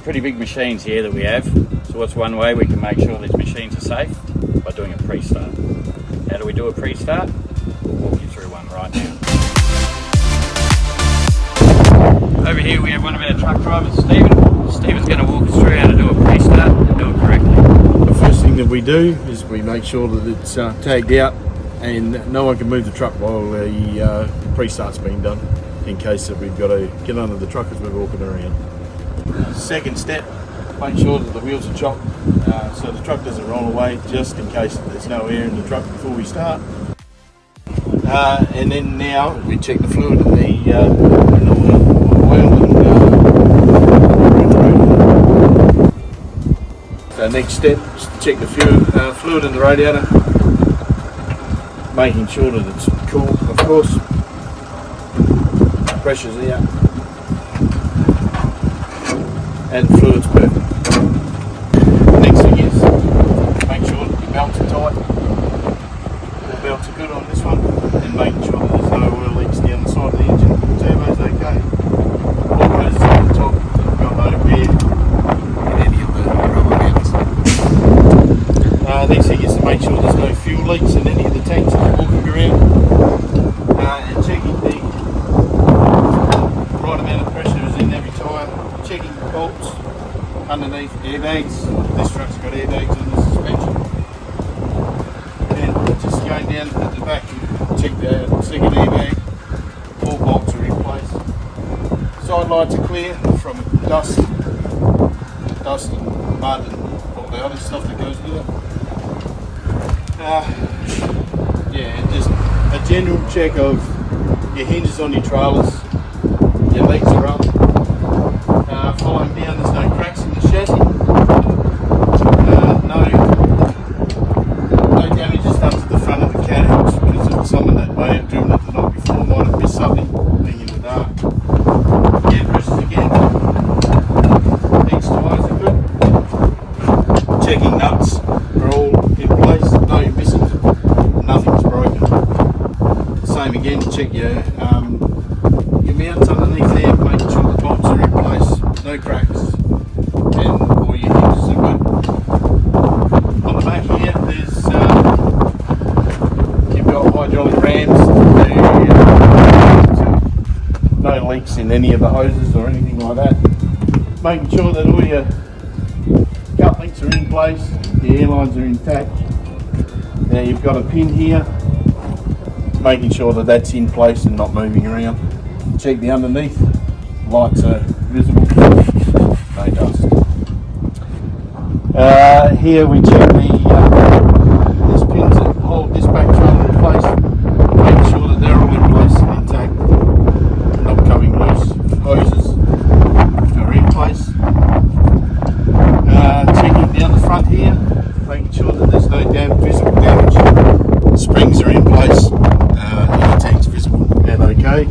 pretty big machines here that we have. So what's one way we can make sure these machines are safe? By doing a pre-start. How do we do a pre-start? We'll walk you through one right now. Over here we have one of our truck drivers, Stephen. Stephen's going to walk us through how to do a pre-start and do it correctly. The first thing that we do is we make sure that it's tagged out and no one can move the truck while the pre-start's being done, in case that we've got to get under the truck as we're walking around. Second step, make sure that the wheels are chocked so the truck doesn't roll away, just in case there's no air in the truck before we start. And then now we check the fluid in the oil and so next step is to check the fluid in the radiator, making sure that it's cool, of course. Pressure's out and the fluid's perfect. Next thing is make sure that your belts are tight. The belts are good on this one, and making sure that there's no oil leaks down the side of the engine. The turbo's okay. All the hoses on the top, we've got no wear in any of the rubber mounts. Next thing is to make sure there's no fuel leaks in any of the tanks that you're walking around, and checking the right amount of pressure is in every tyre, checking the bolts underneath airbags. This truck's got airbags on the suspension. And just going down at the back and check the second airbag. All bolts are in place. Side lights are clear from dust and mud and all the other stuff that goes with it. Yeah, just a general check of your hinges on your trailers. Your legs are up. Following down, there's no cracks in the chassis. No damages done to the front of the carriage because of someone that may have driven it the night before, might have missed something being in the dark. Air pressures again. These tyres are good. Checking nuts are all in place. No missing. Nothing's broken. Same again, check your mounts underneath there, making sure the bolts are in place, no cracks, and all your hinges are good. On the back here, there's you've got hydraulic rams, no leaks in any of the hoses or anything like that. Making sure that all your couplings are in place, the airlines are intact. Now you've got a pin here, making sure that that's in place and not moving around. Check the underneath, lights are visible, no dust. Here we check these pins that hold this back trailer in place, making sure that they're all in place and intact, not coming loose. Hoses are in place. Checking down the front here, making sure that there's no visible damage. The springs are in place, air tank's visible and okay.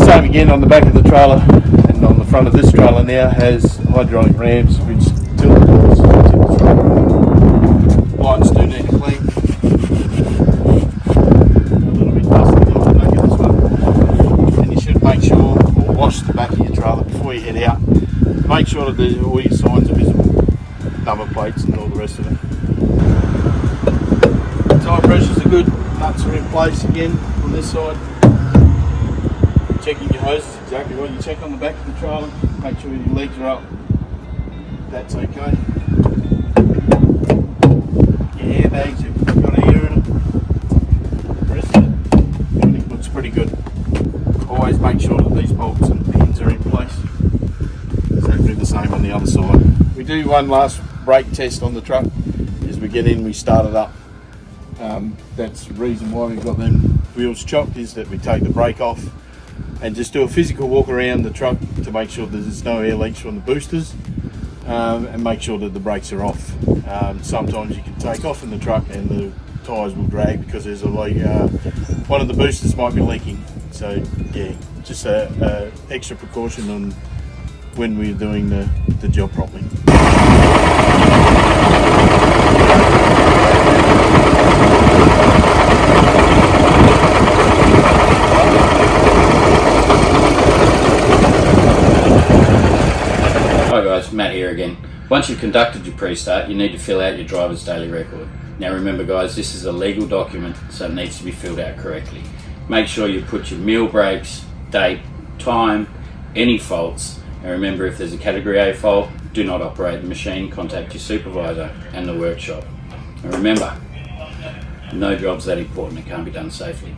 Same again on the back of the trailer, and on the front of this trailer now has hydraulic rams which tilt the doors to the front. Lights do need to clean. A little bit dusty on the back of this one. And you should make sure, or wash the back of your trailer before you head out. Make sure that all your signs are visible, number plates and all the rest of it. Tyre pressures are good, nuts are in place again on this side. Checking your hoses, exactly what you check on the back of the trailer. Make sure your legs are up. That's okay. Your airbags, you've got air in them. The rest of it, everything looks pretty good. Always make sure that these bolts and pins are in place. Exactly the same on the other side. We do one last brake test on the truck. As we get in, we start it up. That's the reason why we've got them wheels chocked, is that we take the brake off and just do a physical walk around the truck to make sure that there's no air leaks from the boosters, and make sure that the brakes are off. Sometimes you can take off in the truck and the tyres will drag because there's a leak. One of the boosters might be leaking. So yeah, just a extra precaution on when we're doing the job properly. Matt here again. Once you've conducted your pre-start, you need to fill out your driver's daily record. Now remember guys, this is a legal document, so it needs to be filled out correctly. Make sure you put your meal breaks, date, time, any faults, and remember if there's a category A fault, do not operate the machine, contact your supervisor and the workshop. And remember, no job's that important, it can't be done safely.